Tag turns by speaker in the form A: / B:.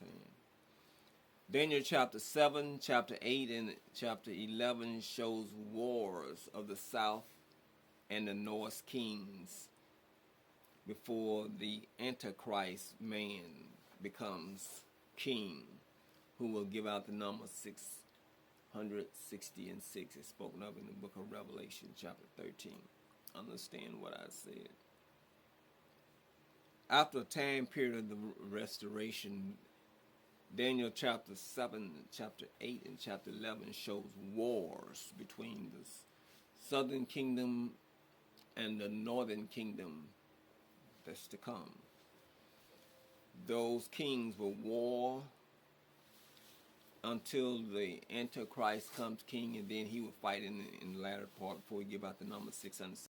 A: saying? Daniel chapter 7, chapter 8, and chapter 11 shows wars of the south and the north kings before the Antichrist man becomes king, who will give out the number 660 and 6. It's spoken of in the book of Revelation chapter 13. Understand what I said. After a time period of the restoration, Daniel chapter 7, chapter 8, and chapter 11 shows wars between the southern kingdom and the northern kingdom that's to come. Those kings will war until the Antichrist comes king, and then he will fight in the latter part before he give out the number 600.